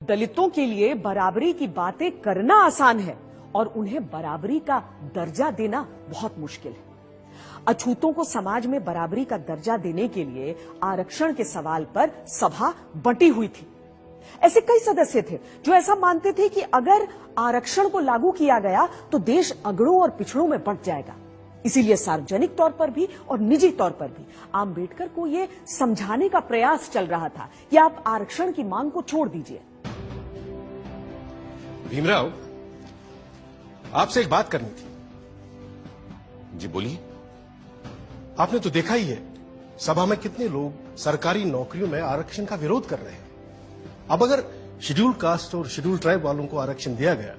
दलितों के लिए बराबरी की बातें करना आसान है और उन्हें बराबरी का दर्जा देना बहुत मुश्किल है। अछूतों को समाज में बराबरी का दर्जा देने के लिए आरक्षण के सवाल पर सभा बंटी हुई थी। ऐसे कई सदस्य थे जो ऐसा मानते थे कि अगर आरक्षण को लागू किया गया तो देश अगड़ों और पिछड़ों में बंट जाएगा। इसीलिए सार्वजनिक तौर पर भी और निजी तौर पर भी आंबेडकर को यह समझाने का प्रयास चल रहा था कि आप आरक्षण की मांग को छोड़ दीजिए। भीमराव, आपसे एक बात करनी थी। जी बोलिए। आपने तो देखा ही है सभा में कितने लोग सरकारी नौकरियों में आरक्षण का विरोध कर रहे हैं। अब अगर शेड्यूल कास्ट और शेड्यूल ट्राइब वालों को आरक्षण दिया गया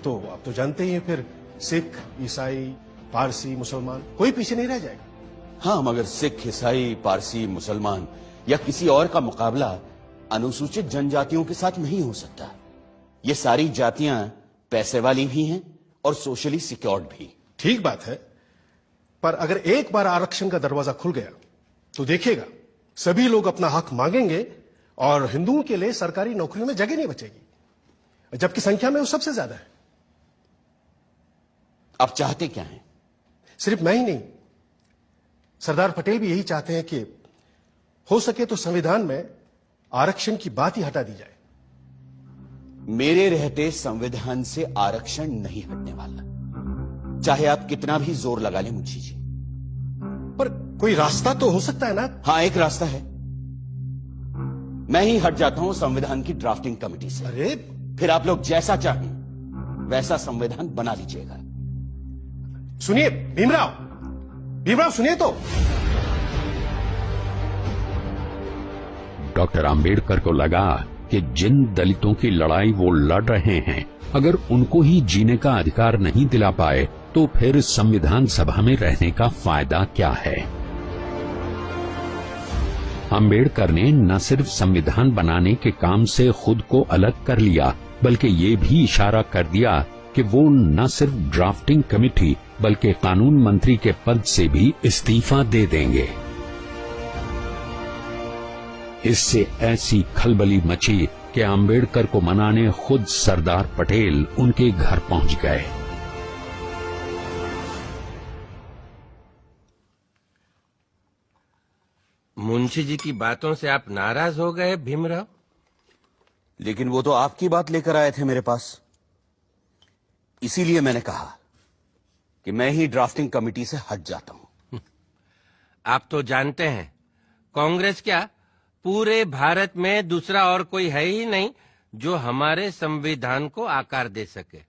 तो आप तो जानते ही हैं फिर सिख, ईसाई, पारसी, मुसलमान कोई पीछे नहीं रह जाएगा। हाँ, मगर सिख, ईसाई, पारसी, मुसलमान या किसी और का मुकाबला अनुसूचित जनजातियों के साथ नहीं हो सकता। ये सारी जातियां पैसे वाली भी हैं और सोशली सिक्योर्ड भी। ठीक बात है, पर अगर एक बार आरक्षण का दरवाजा खुल गया तो देखिएगा सभी लोग अपना हक मांगेंगे और हिंदुओं के लिए सरकारी नौकरियों में जगह नहीं बचेगी, जबकि संख्या में वो सबसे ज्यादा है। आप चाहते क्या हैं? सिर्फ मैं ही नहीं, सरदार पटेल भी यही चाहते हैं कि हो सके तो संविधान में आरक्षण की बात ही हटा दी जाए। मेरे रहते संविधान से आरक्षण नहीं हटने वाला, चाहे आप कितना भी जोर लगा लें मुंशी जी। पर कोई रास्ता तो हो सकता है ना? हाँ, एक रास्ता है। मैं ही हट जाता हूं संविधान की ड्राफ्टिंग कमेटी से। अरे फिर आप लोग जैसा चाहें वैसा संविधान बना लीजिएगा। सुनिए भीमराव, भीमराव सुनिए तो। डॉक्टर आंबेडकर को लगा कि जिन दलितों की लड़ाई वो लड़ रहे हैं, अगर उनको ही जीने का अधिकार नहीं दिला पाए तो फिर संविधान सभा में रहने का फायदा क्या है। आंबेडकर ने न सिर्फ संविधान बनाने के काम से खुद को अलग कर लिया, बल्कि ये भी इशारा कर दिया कि वो न सिर्फ ड्राफ्टिंग कमेटी बल्कि कानून मंत्री के पद से भी इस्तीफा दे देंगे। इससे ऐसी खलबली मची कि आंबेडकर को मनाने खुद सरदार पटेल उनके घर पहुंच गए। मुंशी जी की बातों से आप नाराज हो गए भीमराव? लेकिन वो तो आपकी बात लेकर आए थे मेरे पास, इसीलिए मैंने कहा कि मैं ही ड्राफ्टिंग कमेटी से हट जाता हूं। आप तो जानते हैं कांग्रेस क्या पूरे भारत में दूसरा और कोई है ही नहीं जो हमारे संविधान को आकार दे सके।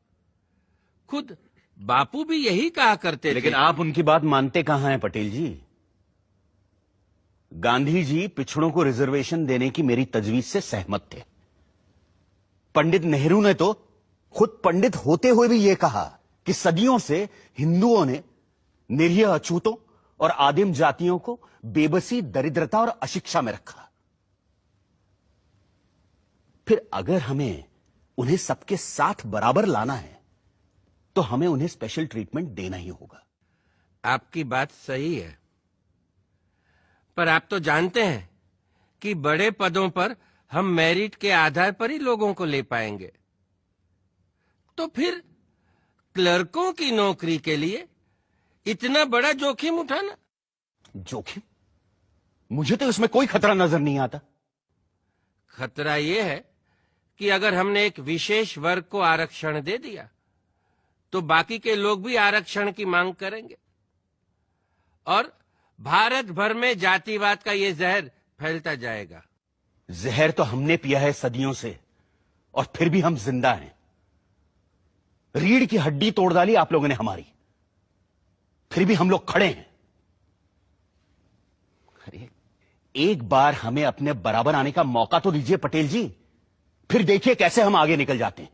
खुद बापू भी यही कहा करते थे। लेकिन आप उनकी बात मानते कहां हैं पटेल जी? गांधी जी पिछड़ों को रिजर्वेशन देने की मेरी तजवीज से सहमत थे। पंडित नेहरू ने तो खुद पंडित होते हुए भी यह कहा कि सदियों से हिंदुओं ने निरीह अछूतों और आदिम जातियों को बेबसी, दरिद्रता और अशिक्षा में रखा। फिर अगर हमें उन्हें सबके साथ बराबर लाना है तो हमें उन्हें स्पेशल ट्रीटमेंट देना ही होगा। आपकी बात सही है, पर आप तो जानते हैं कि बड़े पदों पर हम मेरिट के आधार पर ही लोगों को ले पाएंगे। तो फिर क्लर्कों की नौकरी के लिए इतना बड़ा जोखिम उठाना? जोखिम? मुझे तो इसमें कोई खतरा नजर नहीं आता। खतरा यह है कि अगर हमने एक विशेष वर्ग को आरक्षण दे दिया तो बाकी के लोग भी आरक्षण की मांग करेंगे और भारत भर में जातिवाद का ये जहर फैलता जाएगा। जहर तो हमने पिया है सदियों से और फिर भी हम जिंदा हैं। रीढ़ की हड्डी तोड़ डाली आप लोगों ने हमारी, फिर भी हम लोग खड़े हैं। अरे एक बार हमें अपने बराबर आने का मौका तो दीजिए पटेल जी, फिर देखिए कैसे हम आगे निकल जाते हैं।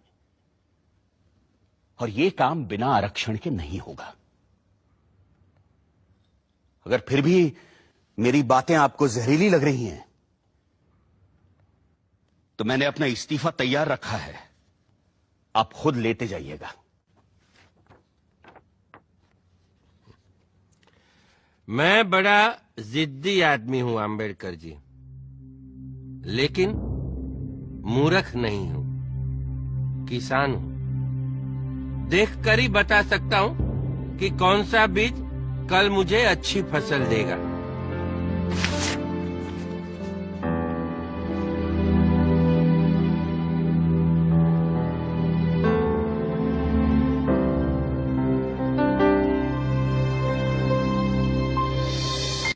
और यह काम बिना आरक्षण के नहीं होगा। अगर फिर भी मेरी बातें आपको जहरीली लग रही हैं तो मैंने अपना इस्तीफा तैयार रखा है, आप खुद लेते जाइएगा। मैं बड़ा जिद्दी आदमी हूं आंबेडकर जी, लेकिन मूर्ख नहीं हूं। किसान हूं। देखकर ही बता सकता हूं कि कौन सा बीज कल मुझे अच्छी फसल देगा।